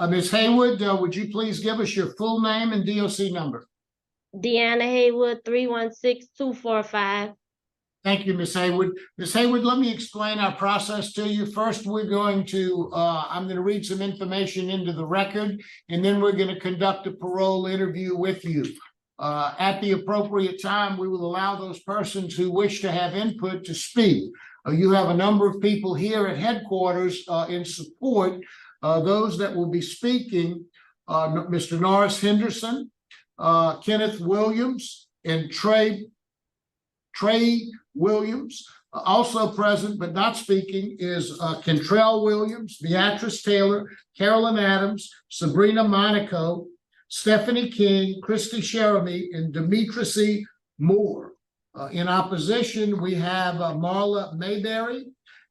Ms. Haywood, would you please give us your full name and DOC number? Deanna Haywood, 316-245. Thank you, Ms. Haywood. Ms. Haywood, let me explain our process to you. First, we're going to, I'm going to read some information into the record, and then we're going to conduct a parole interview with you. At the appropriate time, we will allow those persons who wish to have input to speak. You have a number of people here at headquarters in support. Those that will be speaking, Mr. Norris Henderson, Kenneth Williams, and Trey Williams. Also present but not speaking is Kentrell Williams, Beatrice Taylor, Carolyn Adams, Sabrina Monaco, Stephanie King, Christy Sheremy, and Demetrice Moore. In opposition, we have Marla Mayberry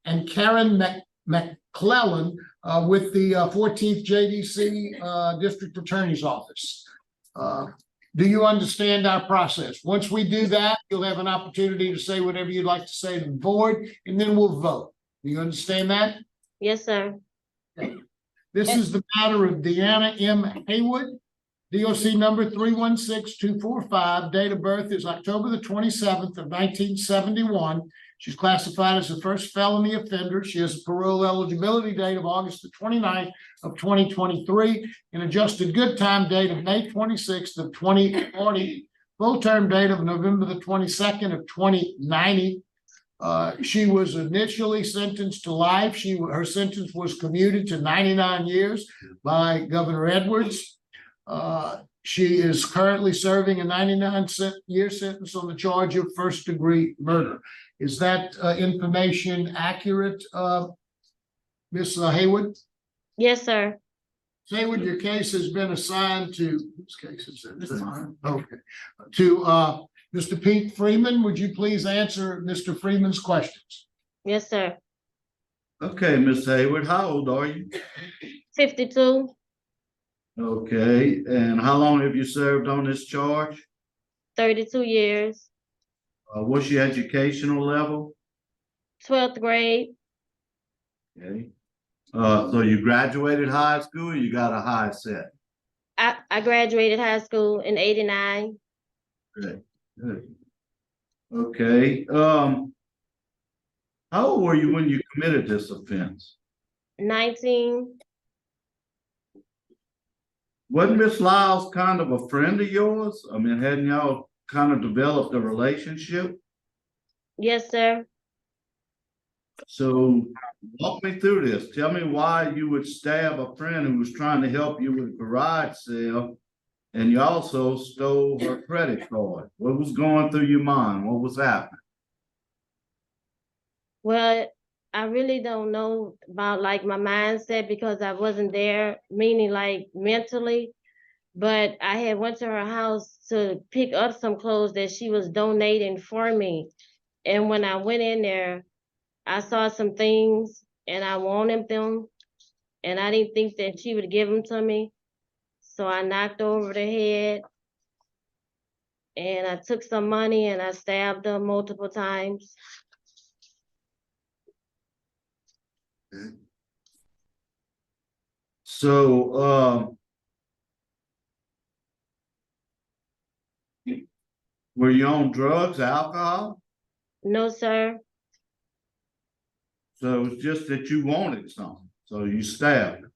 and Karen McClellan with the 14th JDC District Attorney's Office. Do you understand our process? Once we do that, you'll have an opportunity to say whatever you'd like to say to the board, and then we'll vote. Do you understand that? Yes, sir. Okay. This is the matter of Deanna M. Haywood, DOC number 316245. Date of birth is October the 27th of 1971. She's classified as a first felony offender. She has a parole eligibility date of August the 29th of 2023, an adjusted good time date of May 26th of 2040, full term date of November the 22nd of 2090. She was initially sentenced to life. Her sentence was commuted to 99 years by Governor Edwards. She is currently serving a 99-year sentence on the charge of first-degree murder. Is that information accurate, Ms. Haywood? Yes, sir. Haywood, your case has been assigned to, whose case is it? Okay. To Mr. Pete Freeman. Would you please answer Mr. Freeman's questions? Yes, sir. Okay, Ms. Haywood, how old are you? 52. Okay, and how long have you served on this charge? 32 years. What's your educational level? 12th grade. Okay. So you graduated high school, or you got a high set? I graduated high school in 89. Good. Good. Okay. How old were you when you committed this offense? 19. Wasn't Miss Lyles kind of a friend of yours? I mean, hadn't y'all kind of developed a relationship? Yes, sir. So walk me through this. Tell me why you would stab a friend who was trying to help you with a garage sale, and you also stole her credit card. What was going through your mind? What was happening? Well, I really don't know about like my mindset because I wasn't there, meaning like mentally, but I had went to her house to pick up some clothes that she was donating for me. And when I went in there, I saw some things and I wanted them, and I didn't think that she would give them to me. So I knocked over the head and I took some money and I stabbed her multiple times. So were you on drugs, alcohol? No, sir. So it was just that you wanted something, so you stabbed her.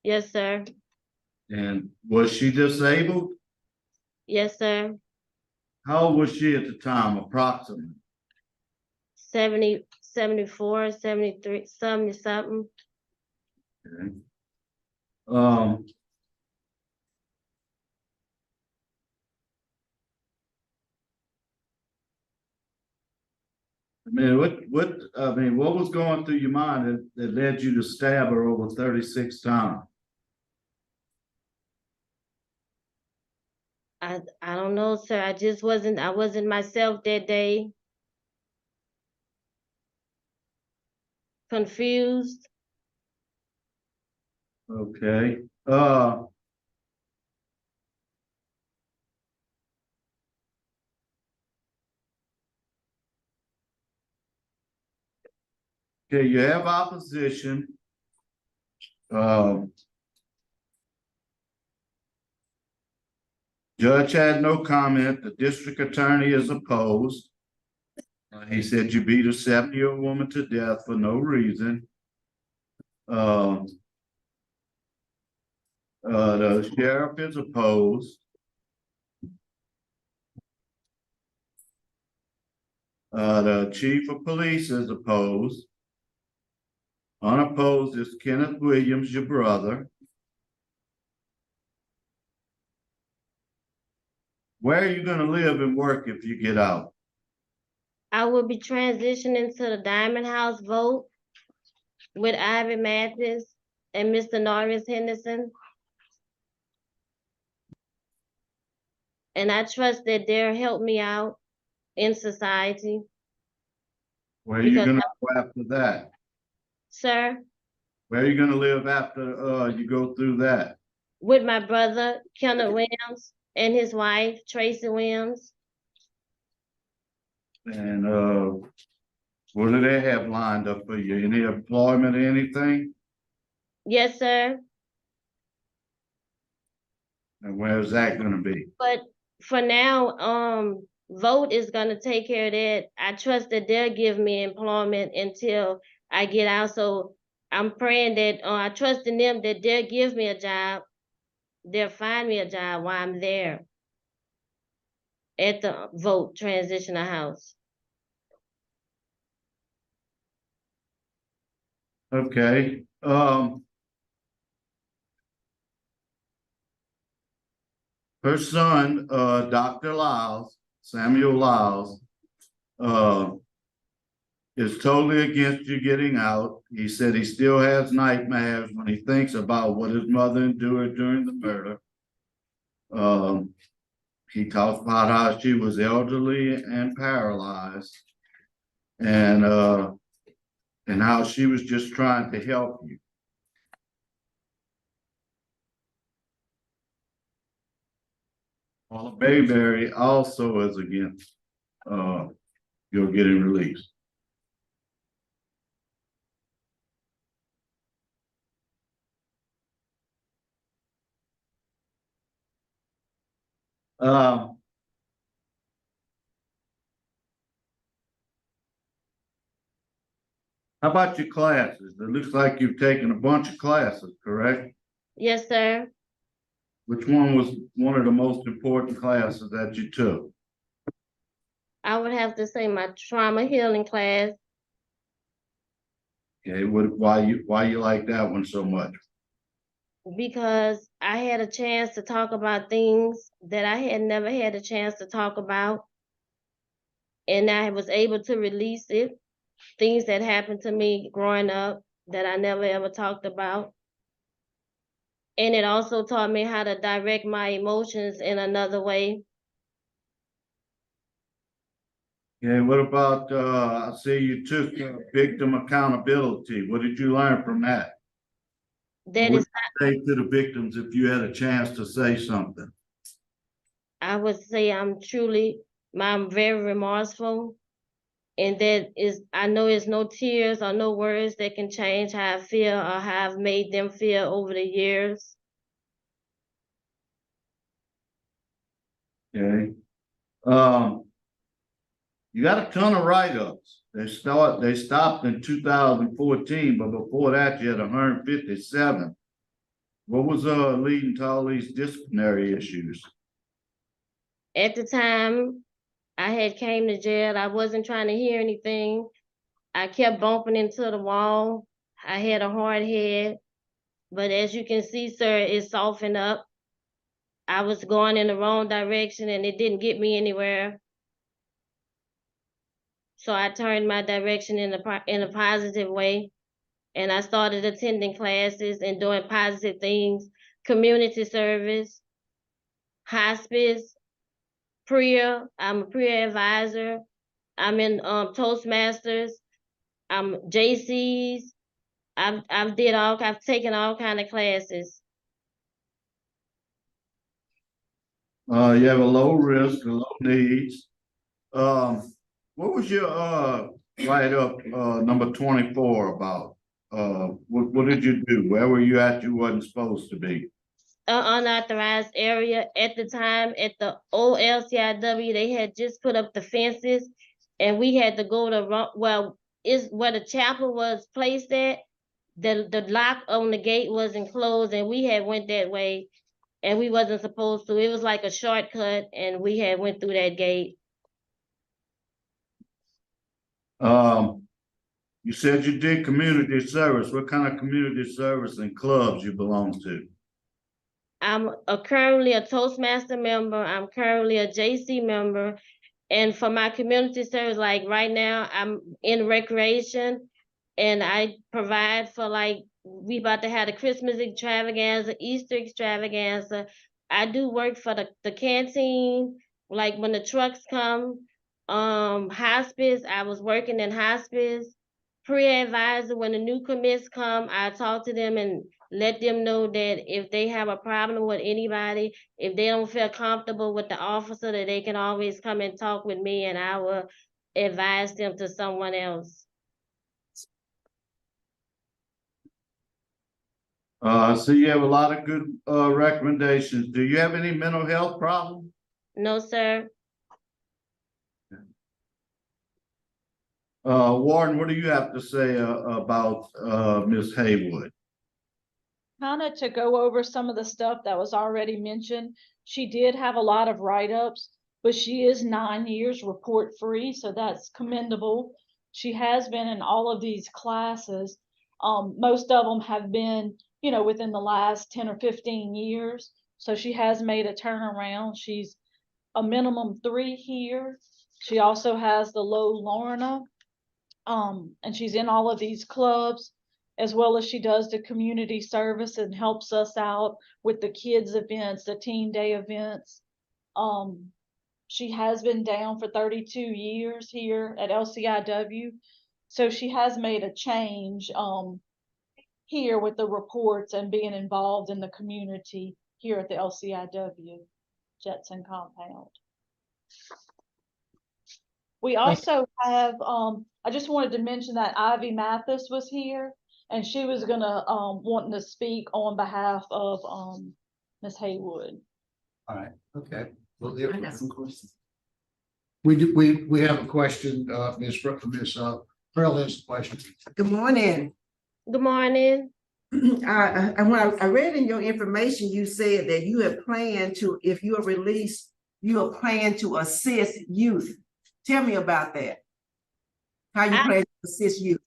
Yes, sir. And was she disabled? Yes, sir. How old was she at the time, approximately? 70, 74, 73, 70 something. Okay. I mean, what was going through your mind that led you to stab her over 36 times? I don't know, sir. I wasn't myself that day. Confused. Okay. Okay, you have opposition. Judge had no comment. The district attorney is opposed. He said you beat a 70-year-old woman to death for no reason. The sheriff is opposed. The chief of police is opposed. Unopposed is Kenneth Williams, your brother. Where are you gonna live and work if you get out? I will be transitioning to the Diamond House vote with Ivy Mathis and Mr. Norris Henderson. And I trust that they'll help me out in society. Where are you Because gonna go after that? Sir, Where are you gonna live after you go through that? with my brother, Kenneth Williams, and his wife, Tracy Williams. And what do they have lined up for you? Any employment or anything? Yes, sir. And where's that gonna be? But for now, vote is gonna take care of that. I trust that they'll give me employment until I get out. So I'm praying that I trust in them that they'll give me a job. They'll find me a job while I'm there at the vote transitional house. Okay, her son, Dr. Lyles, Samuel Lyles, is totally against you getting out. He said he still has nightmares when he thinks about what his mother endured during the murder. He talks about how she was elderly and paralyzed, and how she was just trying to help you. Paula Bayberry also is against your getting released. How about your classes? It looks like you've taken a bunch of classes, correct? Yes, sir. Which one was one of the most important classes that you took? I would have to say my trauma healing class. Okay, why you like that one so much? Because I had a chance to talk about things that I had never had a chance to talk about. And I was able to release it, things that happened to me growing up that I never ever talked about. And it also taught me how to direct my emotions in another way. Okay, what about, I see you took victim accountability. What did you learn from that? That What is, would you say to the victims if you had a chance to say something? I would say I'm very remorseful. And that is, I know it's no tears or no words that can change how I feel or how I've made them feel over the years. Okay. You got a ton of write-ups. They stopped in 2014, but before that you had 157. What was leading to all these disciplinary issues? At the time I had came to jail, I wasn't trying to hear anything. I kept bumping into the wall. I had a hard head, but as you can see, sir, it softened up. I was going in the wrong direction and it didn't get me anywhere. So I turned my direction in a positive way. And I started attending classes and doing positive things, community service, hospice, prayer. I'm a prayer advisor. I'm in Toastmasters. I'm JC's. I've taken all kind of classes. You have a low risk, a low needs. What was your write-up number 24 about? What did you do? Where were you at you wasn't supposed to be? unauthorized area. At the time, at the old LCIW, they had just put up the fences, and we had to go to is where the chapel was placed at. The lock on the gate wasn't closed, and we had went that way, and we wasn't supposed to. It was like a shortcut, and we had went through that gate. You said you did community service. What kind of community service and clubs you belong to? I'm currently a Toastmaster member. I'm currently a JC member. And for my community service, like right now, I'm in recreation, and I provide for, like, we about to have the Christmas extravaganza, Easter extravaganza. I do work for the canteen, like when the trucks come. Hospice, I was working in hospice. Pre-advisor, when the new commits come, I talk to them and let them know that if they have a problem with anybody, if they don't feel comfortable with the officer, that they can always come and talk with me, and I will advise them to someone else. So you have a lot of good recommendations. Do you have any mental health problems? No, sir. Warden, what do you have to say about Ms. Haywood? Kind of to go over some of the stuff that was already mentioned. She did have a lot of write-ups, but she is 9 years report free, so that's commendable. She has been in all of these classes. Most of them have been, you know, within the last 10 or 15 years. So she has made a turnaround. She's a minimum 3 here. She also has the low Lorna. And she's in all of these clubs, as well as she does the community service and helps us out with the kids events, the teen day events. She has been down for 32 years here at LCIW. So she has made a change here with the reports and being involved in the community here at the LCIW Jetson compound. We also have, I just wanted to mention that Ivy Mathis was here, and she was gonna, wanting to speak on behalf of, Ms. Haywood. All right, okay. I got some questions. We have a question, Ms. Pearl has a question. Good morning. Good morning. When I read in your information, you said that you have planned to, if you are released, you are planning to assist youth. Tell me about that. How you plan to assist youth?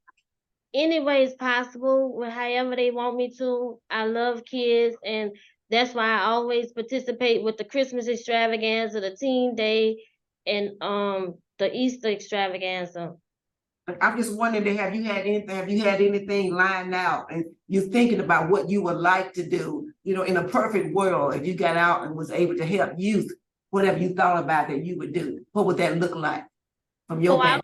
Any ways possible, however they want me to. I love kids, and that's why I always participate with the Christmas extravaganza, the teen day, and the Easter extravaganza. I'm just wondering, have you had anything lined out, and you're thinking about what you would like to do, you know, in a perfect world, if you got out and was able to help youth, whatever you thought about that you would do, what would that look like from your background?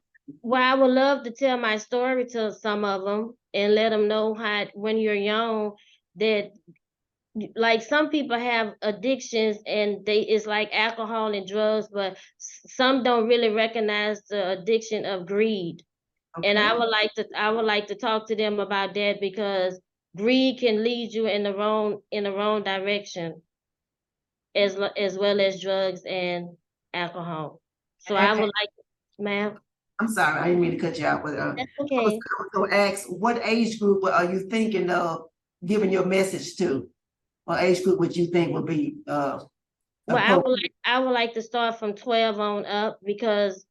I would love to tell my story to some of them and let them know how, when you're young, that like some people have addictions and it's like alcohol and drugs, but some don't really recognize the addiction of greed. Okay. And I would like to talk to them about that, because greed can lead you in the wrong direction, as well as drugs and alcohol. So I would like, ma'am. I'm sorry, I didn't mean to cut you out, but That's okay. I was going to ask, what age group are you thinking of giving your message to? What age group would you think would be well, I would like to start from 12 on up, because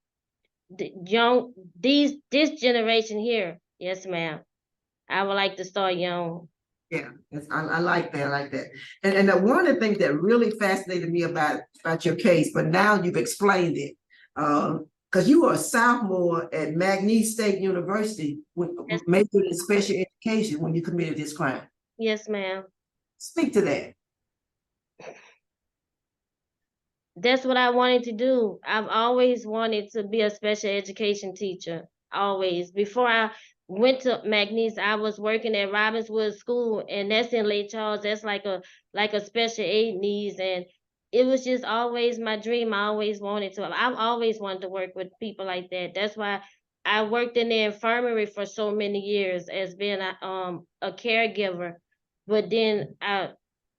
this generation here, yes, ma'am. I would like to start young. Yeah, I like that. And one of the things that really fascinated me about your case, but now you've explained it, because you were a sophomore at McNeese State University with majored in special education when you committed this crime. Yes, ma'am. Speak to that. That's what I wanted to do. I've always wanted to be a special education teacher. Always. Before I went to McNeese, I was working at Robbinswood School, and that's in Lake Charles. That's like a special aid needs, and it was just always my dream. I've always wanted to work with people like that. That's why I worked in the infirmary for so many years as being a caregiver. But then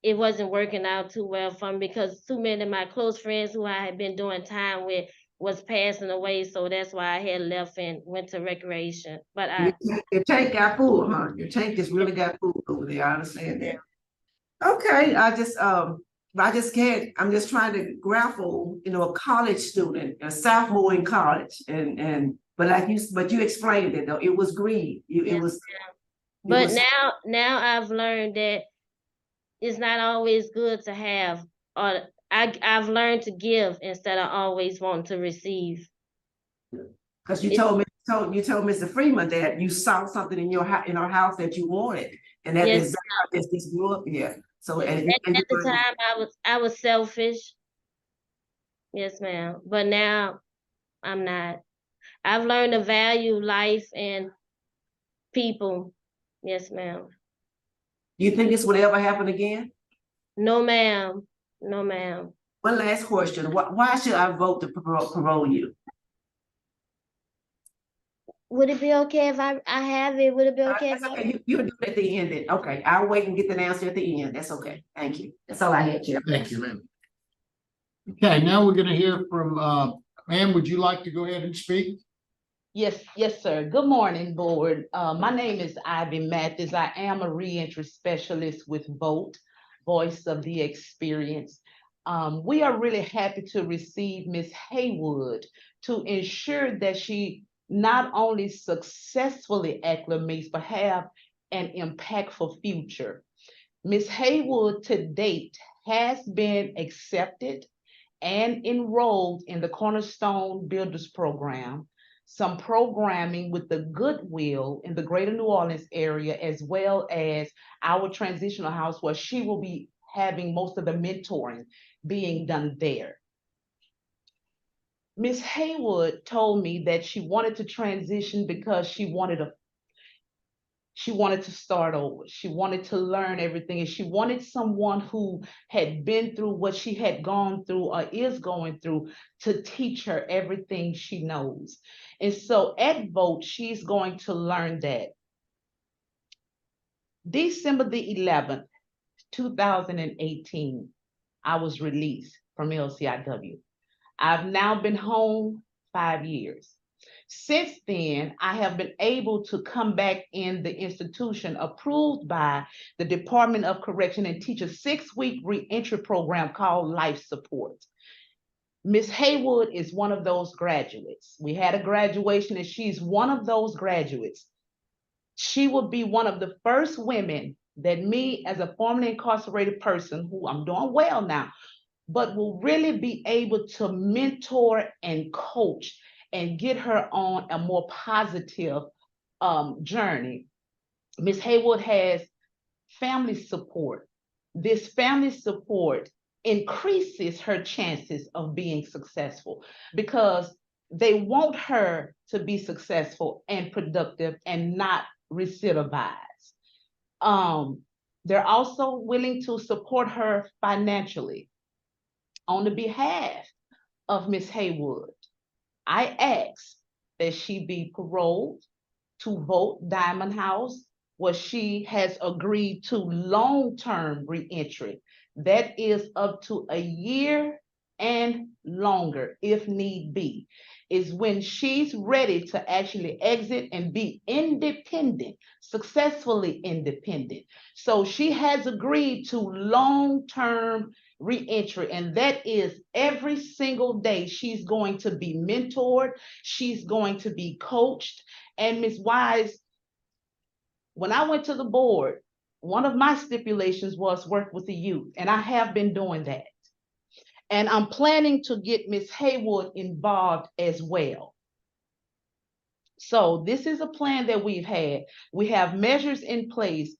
it wasn't working out too well for me because too many of my close friends who I had been doing time with was passing away. So that's why I had left and went to recreation. But Your tank got full, huh? Your tank just really got full over there. I understand that. Okay, I just can't, I'm just trying to grapple, a college student, a sophomore in college, but you explained it though. It was greed. But now I've learned that it's not always good to have, or I've learned to give instead of always wanting to receive. Because you told Mr. Freeman that you saw something in our house that you wanted, and that Yes, is this grew up. Yeah. So at the time I was selfish. Yes, ma'am. But now I'm not. I've learned to value life and people. Yes, ma'am. you think this would ever happen again? No, ma'am. No, ma'am. One last question. Why should I vote to parole you? Would it be okay if I have it? Would it be okay if Okay. You do it at the end then. Okay, I'll wait and get the answer at the end. That's okay. Thank you. That's all I had, Chair. Thank you, ma'am. Okay, now we're gonna hear from, ma'am, would you like to go ahead and speak? Yes, sir. Good morning, board. My name is Ivy Mathis. I am a reentry specialist with VOTE, Voice of the Experience. We are really happy to receive Ms. Haywood to ensure that she not only successfully acclimates, but have an impactful future. Ms. Haywood to date has been accepted and enrolled in the Cornerstone Builders Program, some programming with the Goodwill in the greater New Orleans area, as well as our transitional house where she will be having most of the mentoring being done there. Ms. Haywood told me that she wanted to transition because she wanted to start over. She wanted to learn everything, and she wanted someone who had been through what she had gone through or is going through to teach her everything she knows. And so at VOTE, she's going to learn that. December the 11th, 2018, I was released from LCIW. I've now been home 5 years. Since then, I have been able to come back in the institution approved by the Department of Correction and teach a 6-week reentry program called Life Support. Ms. Haywood is one of those graduates. We had a graduation and she's one of those graduates. She will be one of the first women that me as a formerly incarcerated person, who I'm doing well now, but will really be able to mentor and coach and get her on a more positive journey. Ms. Haywood has family support. This family support increases her chances of being successful because they want her to be successful and productive and not recidivize. They're also willing to support her financially. On the behalf of Ms. Haywood, I ask that she be paroled to VOTE Diamond House, where she has agreed to long-term reentry. That is up to a year and longer, if need be, is when she's ready to actually exit and be independent, successfully independent. So she has agreed to long-term reentry, and that is every single day she's going to be mentored, she's going to be coached. And Ms. Wise, when I went to the board, one of my stipulations was work with the youth, and I have been doing that. And I'm planning to get Ms. Haywood involved as well. So this is a plan that we've had. We have measures in place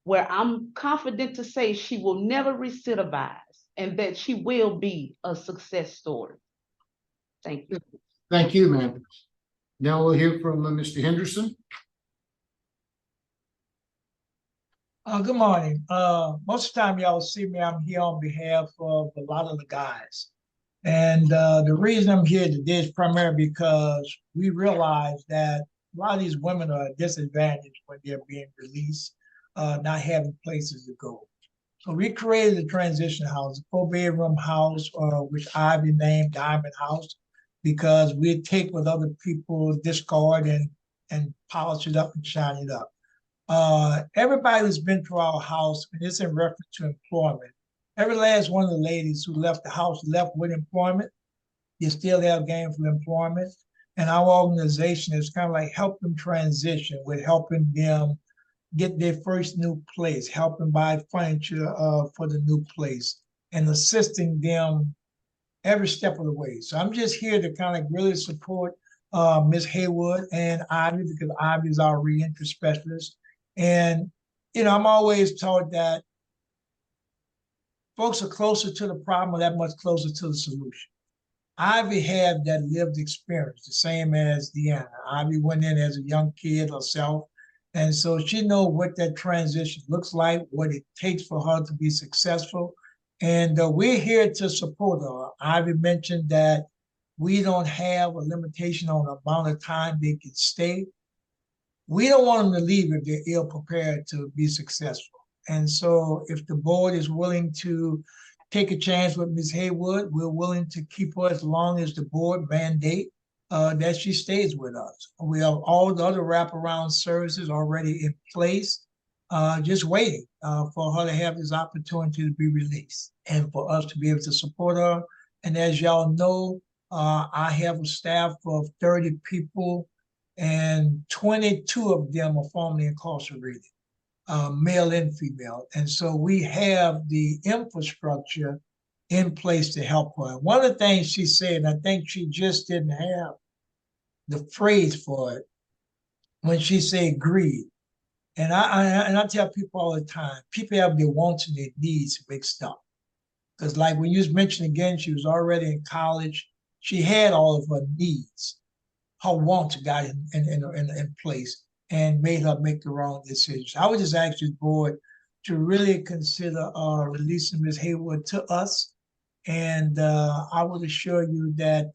where I'm confident to say she will never recidivize and that she will be a success story. Thank you. Thank you, ma'am. Now we'll hear from Mr. Henderson. Good morning. Most of the time y'all see me, I'm here on behalf of a lot of the guys. And the reason I'm here today is primarily because we realize that a lot of these women are disadvantaged when they're being released, not having places to go. So we created a transition house, a 4-bedroom house, which Ivy named Diamond House, because we take what other people discard and polish it up and shine it up. Everybody who's been through our house, and it's in reference to employment, every last one of the ladies who left the house left with employment. You still have gainful employment. And our organization is kind of like help them transition with helping them get their first new place, helping buy furniture for the new place, and assisting them every step of the way. So I'm just here to kind of really support Ms. Haywood and Ivy, because Ivy is our reentry specialist. And, you know, I'm always taught that folks are closer to the problem or that much closer to the solution. Ivy had that lived experience, the same as Deanna. Ivy went in as a young kid herself. And so she knows what that transition looks like, what it takes for her to be successful. And we're here to support her. Ivy mentioned that we don't have a limitation on the amount of time they can stay. We don't want them to leave if they're ill prepared to be successful. And so if the board is willing to take a chance with Ms. Haywood, we're willing to keep her as long as the board mandate that she stays with us. We have all the other wraparound services already in place, just waiting for her to have this opportunity to be released and for us to be able to support her. And as y'all know, I have a staff of 30 people, and 22 of them are formerly incarcerated, male and female. And so we have the infrastructure in place to help her. One of the things she said, and I think she just didn't have the phrase for it, when she said greed. And I tell people all the time, people have their wants and their needs mixed up. Because like when you was mentioning again, she was already in college. She had all of her needs. Her wants got in place and made her make the wrong decisions. I would just ask this board to really consider releasing Ms. Haywood to us. And I will assure you that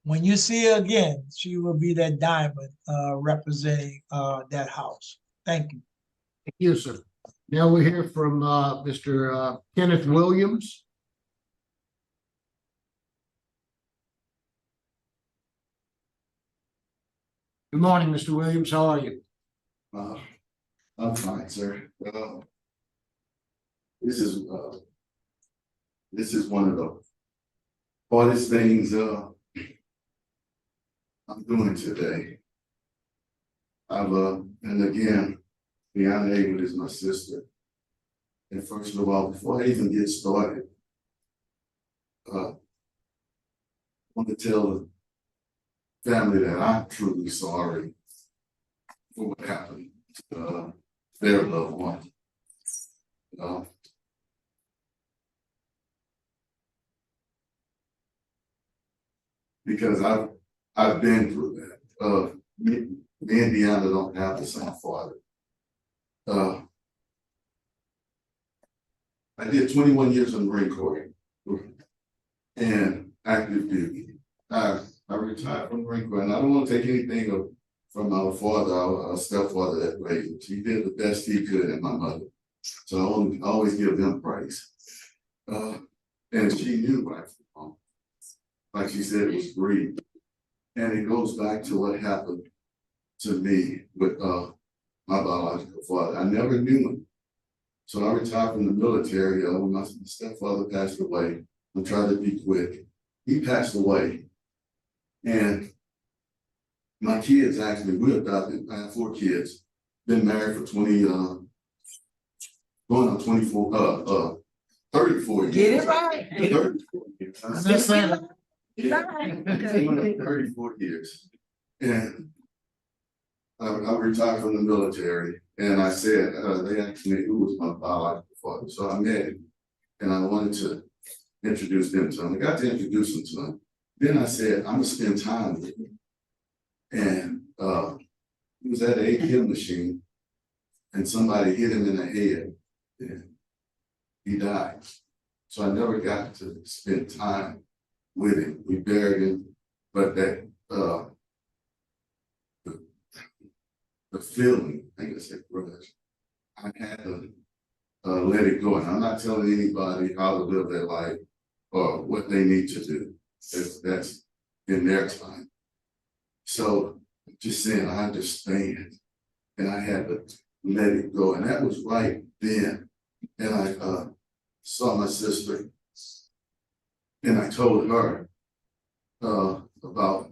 when you see her again, she will be that diamond representing that house. Thank you. Thank you, sir. Now we hear from Mr. Kenneth Williams. Good morning, Mr. Williams. How are you? I'm fine, sir. This is one of the hardest things I'm doing today. And again, Deanna M is my sister. And first of all, before I even get started, I want to tell the family that I'm truly sorry for what happened to their loved one. Because I've been through that. Me and Deanna don't have the same father. I did 21 years in the Marine Corps and active duty. I retired from the Marine Corps, and I don't want to take anything from our father, our stepfather that raised. He did the best he could, and my mother. So I always give them praise. And she knew right from wrong. Like she said, it was greed. And it goes back to what happened to me with my biological father. I never knew him. So I retired from the military when my stepfather passed away. I'm trying to be quick. He passed away. And my kids actually, we adopted, I have 4 kids, been married for 34 years. Get it right. 34 years. I'm just saying. Yeah. 34 years. And I retired from the military, and I said, they asked me who was my biological father. So I met him, and I wanted to introduce them to him. I got to introduce him to him. Then I said, I'm gonna spend time with him. And he was at an ATM machine, and somebody hit him in the head, and he died. So I never got to spend time with him. We buried him, but that the feeling, I think I said grudge, I had let it go. And I'm not telling anybody how to live their life or what they need to do. That's in their time. So just saying, I understand. And I had to let it go. And that was right then. And I saw my sister and I told her about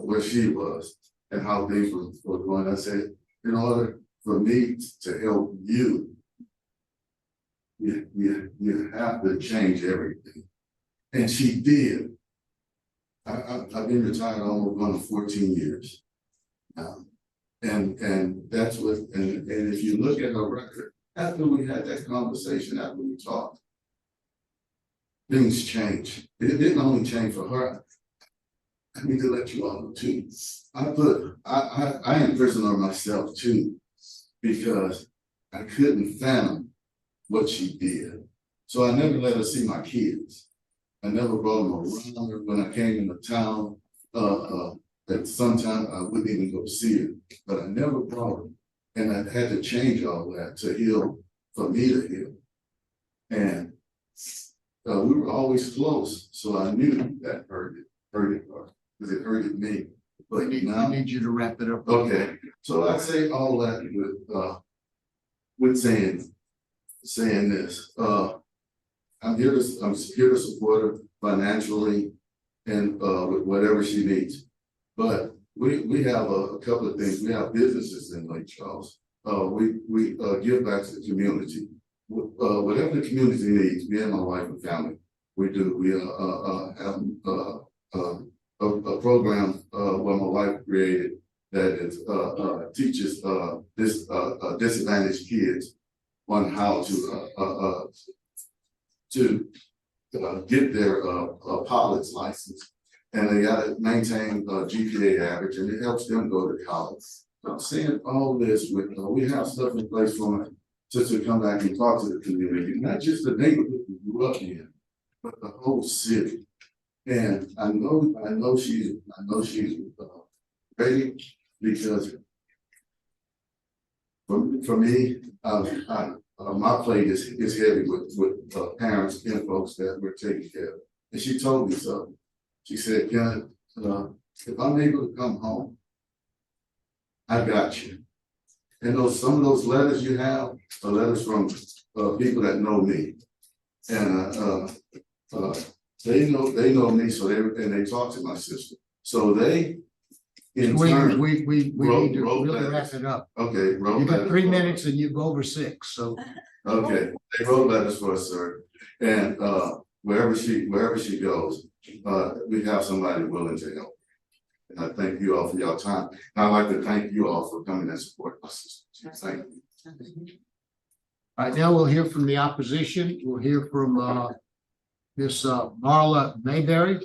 where she was and how things were going. I said, in order for me to help you, you have to change everything. And she did. I've been retired almost going to 14 years now. And that's what, and if you look at her record, after we had that conversation, after we talked, things changed. It didn't only change for her. I need to let you all know too. I imprisoned her myself too, because I couldn't fathom what she did. So I never let her see my kids. I never brought them around when I came into town. That sometimes I wouldn't even go see her, but I never brought them. And I had to change all that to heal, for me to heal. And we were always close, so I knew that hurted her, because it hurted me. But now I need you to wrap it up. Okay, so I say all that with saying this. I'm here to support her financially and with whatever she needs. But we have a couple of things. We have businesses in Lake Charles. We give back to the community. Whatever the community needs, me and my wife and family, we do. We have a program where my wife created that is teaches disadvantaged kids on how to get their pilot's license, and they got to maintain GPA average, and it helps them go to college. So I'm saying all this with we have stuff in place for them to come back and talk to the community, not just the neighborhood we grew up in, but the whole city. And I know she's ready, because for me, my plate is heavy with parents and folks that we're taking care of. And she told me so. She said, Kenneth, if I'm able to come home, I got you. And some of those letters you have are letters from people that know me. And they know me, so they talk to my sister. So they in turn We need to wrote really letters. wrap it up. Okay, wrote You got letters 3 for minutes and you've over 6, so. Okay, they wrote letters for us, sir. And wherever she goes, we have somebody willing to help. And I thank you all for your time. And I'd like to thank you all for coming and supporting my sister. Thank you. All right, now we'll hear from the opposition. We'll hear from Miss Marla Mayberry.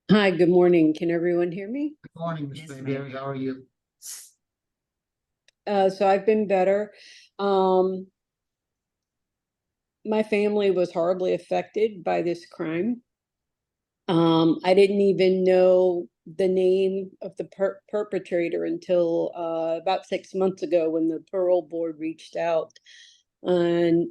Hi, good morning. Can everyone hear me? Good morning, Miss Mayberry. How are you? So I've been better. My family was horribly affected by this crime. I didn't even know the name of the perpetrator until about 6 months ago, when the parole board reached out. And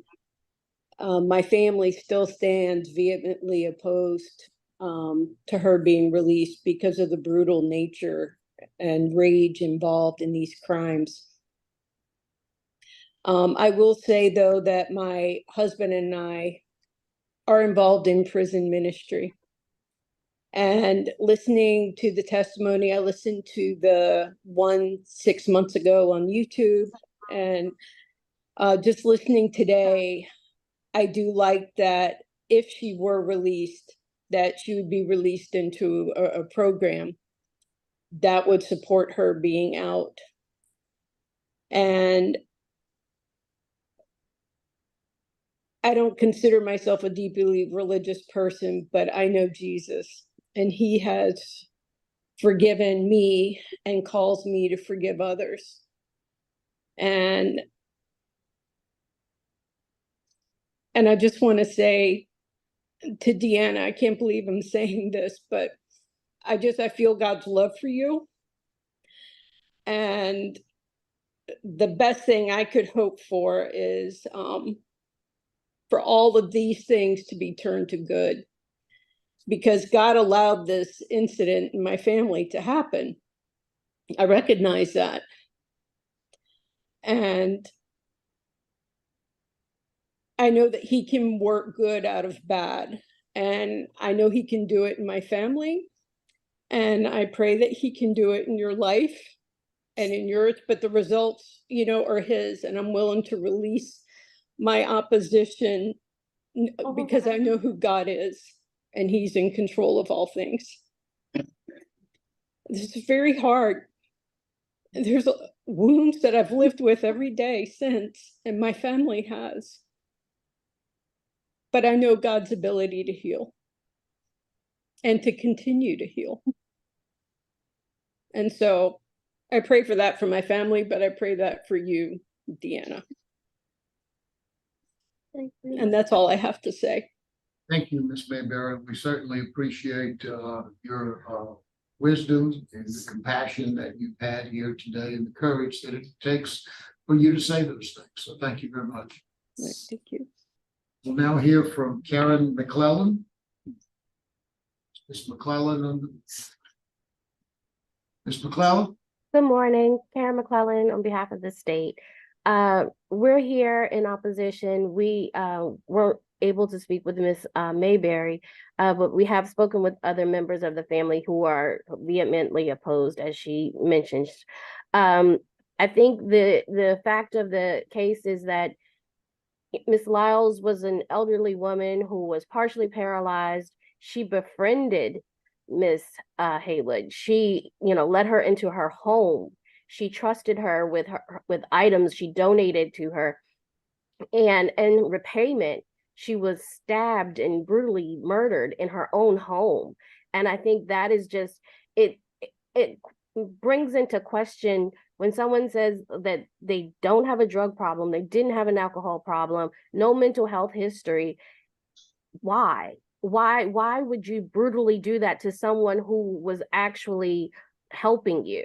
my family still stands vehemently opposed to her being released because of the brutal nature and rage involved in these crimes. I will say, though, that my husband and I are involved in prison ministry. And listening to the testimony, I listened to the one 6 months ago on YouTube, and just listening today, I do like that if she were released, that she would be released into a program that would support her being out. And I don't consider myself a deeply religious person, but I know Jesus, and he has forgiven me and calls me to forgive others. And I just want to say to Deanna, I can't believe I'm saying this, but I feel God's love for you. And the best thing I could hope for is for all of these things to be turned to good, because God allowed this incident in my family to happen. I recognize that. And I know that he can work good out of bad, and I know he can do it in my family. And I pray that he can do it in your life and in yours, but the results, are his, and I'm willing to release my opposition because I know who God is, and he's in control of all things. This is very hard. There's wounds that I've lived with every day since, and my family has. But I know God's ability to heal and to continue to heal. And so I pray for that for my family, but I pray that for you, Deanna. Thank you. And that's all I have to say. Thank you, Ms. Mayberry. We certainly appreciate your wisdom and the compassion that you've had here today and the courage that it takes for you to say those things. So thank you very much. Right, thank you. We'll now hear from Karen McClellan. Ms. McClellan. Ms. McClellan? Good morning, Karen McClellan on behalf of the state. We're here in opposition. We weren't able to speak with Ms. Mayberry, but we have spoken with other members of the family who are vehemently opposed, as she mentioned. I think the fact of the case is that Ms. Lyles was an elderly woman who was partially paralyzed. She befriended Miss Haywood. She, let her into her home. She trusted her with items she donated to her. And in repayment, she was stabbed and brutally murdered in her own home. And I think that is just, it brings into question when someone says that they don't have a drug problem, they didn't have an alcohol problem, no mental health history. Why would you brutally do that to someone who was actually helping you?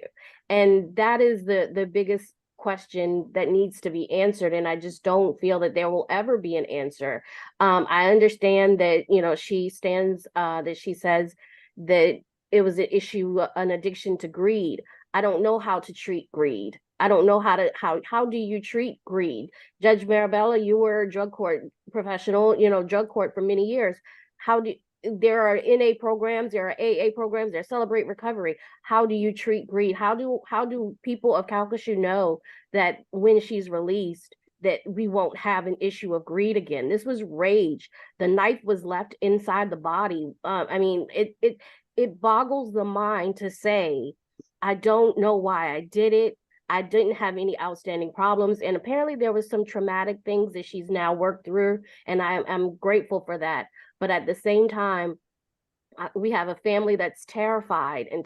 And that is the biggest question that needs to be answered. And I just don't feel that there will ever be an answer. I understand that, she stands, that she says that it was an issue, an addiction to greed. I don't know how to treat greed. I don't know how do you treat greed? Judge Marabella, you were a drug court professional, drug court for many years. There are NA programs, there are AA programs, there are Celebrate Recovery. How do you treat greed? How do people of Calcasieu know that when she's released, that we won't have an issue of greed again? This was rage. The knife was left inside the body. It boggles the mind to say, I don't know why I did it. I didn't have any outstanding problems. And apparently there was some traumatic things that she's now worked through. And I'm grateful for that. But at the same time, we have a family that's terrified and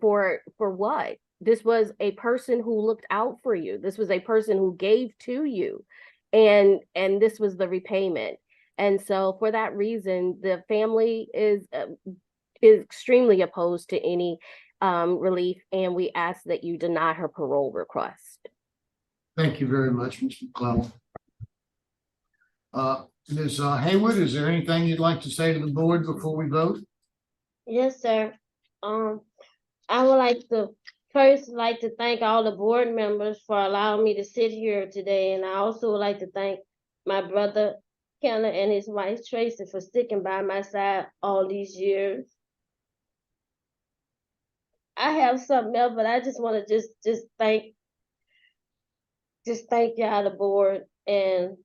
for what? This was a person who looked out for you. This was a person who gave to you. And this was the repayment. And so for that reason, the family is extremely opposed to any relief, and we ask that you deny her parole request. Thank you very much, Ms. McClellan. Ms. Haywood, is there anything you'd like to say to the board before we vote? Yes, sir. I would first like to thank all the board members for allowing me to sit here today. And I also would like to thank my brother, Kenneth, and his wife, Tracy, for sticking by my side all these years. I have something else, but I just want to just thank y'all, the board, and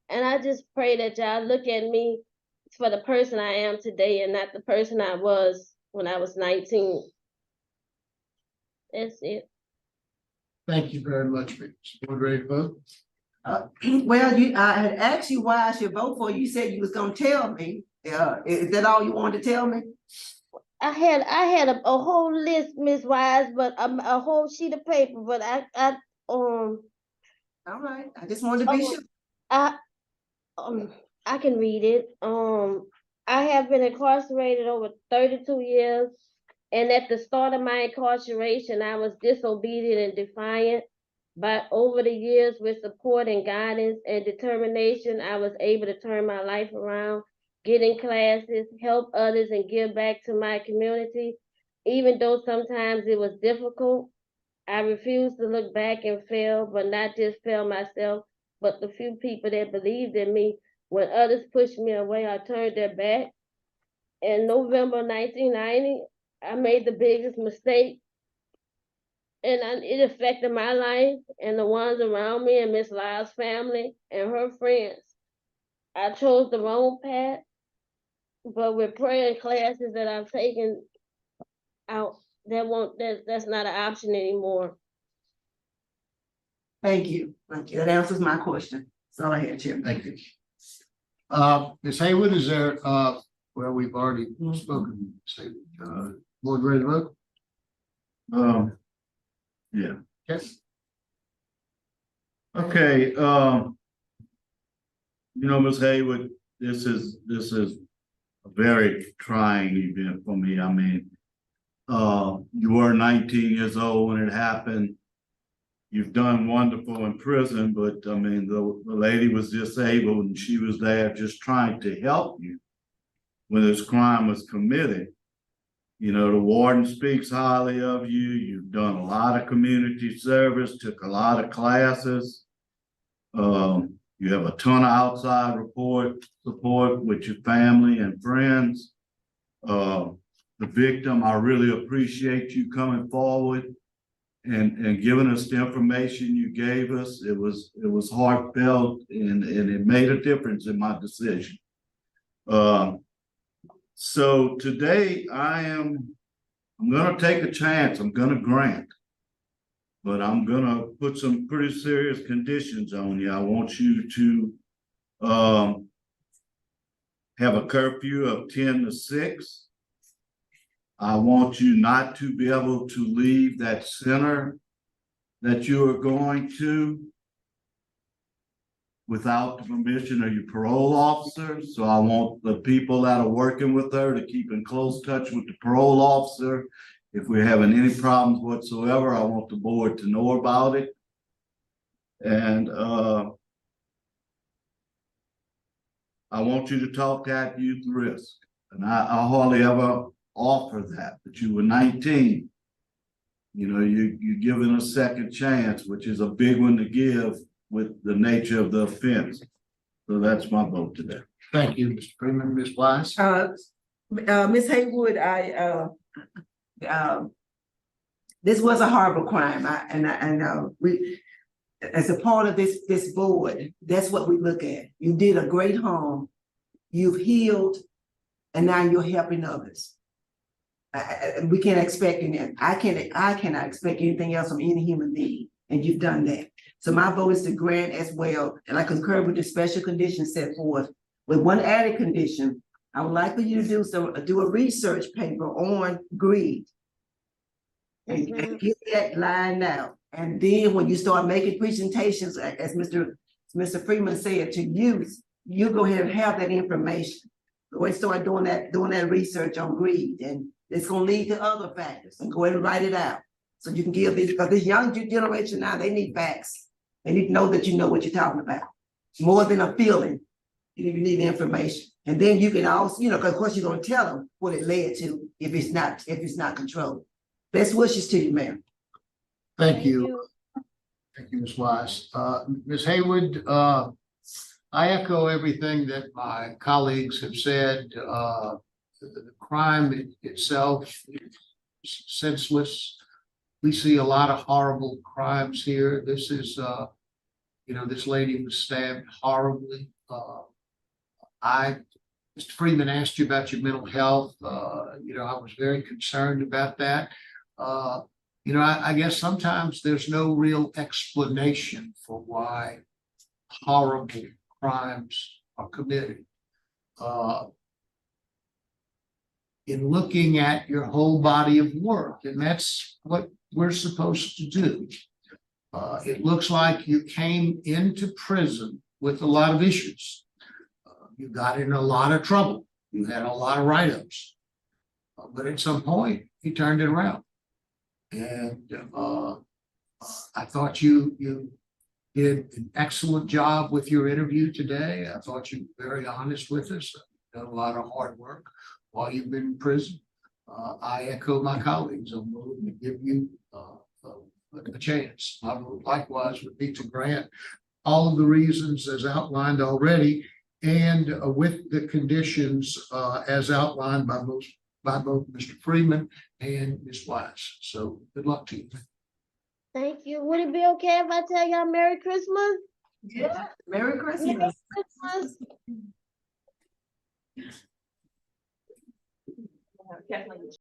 I just pray that y'all look at me for the person I am today and not the person I was when I was 19. That's it. Thank you very much, Ms. Board ready to vote? Well, I had asked you why I should vote for you. You said you was gonna tell me. Is that all you wanted to tell me? I had a whole list, Miss Wise, but a whole sheet of paper, but All right, I just wanted to be sure. I can read it. I have been incarcerated over 32 years. And at the start of my incarceration, I was disobedient and defiant. But over the years, with support and guidance and determination, I was able to turn my life around, get in classes, help others, and give back to my community. Even though sometimes it was difficult, I refused to look back and fail, but not just fail myself, but the few people that believed in me. When others pushed me away, I turned their back. In November 1990, I made the biggest mistake, and it affected my life and the ones around me and Miss Lyle's family and her friends. I chose the wrong path, but with prayer and classes that I've taken out, that's not an option anymore. Thank you. Thank you. That answers my question. That's all I had, Chairman. Thank you. Ms. Haywood, is there, well, we've already spoken, board ready to vote? Yeah. Yes. Okay, Ms. Haywood, this is a very trying event for me. I mean, you were 19 years old when it happened. You've done wonderful in prison, but I mean, the lady was disabled and she was there just trying to help you when this crime was committed. You know, the warden speaks highly of you. You've done a lot of community service, took a lot of classes. You have a ton of outside support with your family and friends. The victim, I really appreciate you coming forward and giving us the information you gave us. It was heartfelt and it made a difference in my decision. So today I'm gonna take a chance. I'm gonna grant, but I'm gonna put some pretty serious conditions on you. I want you to have a curfew of 10 to 6. I want you not to be able to leave that center that you are going to without the permission of your parole officer. So I want the people that are working with her to keep in close touch with the parole officer. If we're having any problems whatsoever, I want the board to know about it. And I want you to talk at youth risk. And I hardly ever offer that, but you were 19. You know, you're given a second chance, which is a big one to give with the nature of the offense. So that's my vote today. Thank you, Mr. Freeman. Ms. Wise? Ms. Haywood, this was a horrible crime. We, as a part of this board, that's what we look at. You did a great harm. You've healed, and now you're helping others. We can't expect anything. I cannot expect anything else from any human being, and you've done that. So my vote is to grant as well, and I concur with the special conditions set forth. With one added condition, I would like for you to do a research paper on greed. And get that lined out. And then when you start making presentations, as Mr. Freeman said, to youth, you go ahead and have that information. Go ahead and start doing that research on greed, and it's gonna lead to other factors, and go ahead and write it out. So you can give these, because this young generation now, they need facts. They need to know that you know what you're talking about. More than a feeling, you need the information. And then you can also, because of course you're gonna tell them what it led to if it's not controlled. Best wishes to you, Mayor. Thank you. Thank you, Ms. Wise. Ms. Haywood, I echo everything that my colleagues have said. The crime itself is senseless. We see a lot of horrible crimes here. This is, this lady was stabbed horribly. Mr. Freeman asked you about your mental health. I was very concerned about that. I guess sometimes there's no real explanation for why horrible crimes are committed. In looking at your whole body of work, and that's what we're supposed to do. It looks like you came into prison with a lot of issues. You got in a lot of trouble. You had a lot of write-ups. But at some point, you turned it around. And I thought you did an excellent job with your interview today. I thought you were very honest with us. Done a lot of hard work while you've been in prison. I echo my colleagues. I'm willing to give you a chance. I would likewise would be to grant all of the reasons as outlined already, and with the conditions as outlined by both Mr. Freeman and Ms. Wise. So good luck to you. Thank you. Would it be okay if I tell y'all Merry Christmas? Yeah, Merry Christmas. Merry Christmas. Kathleen.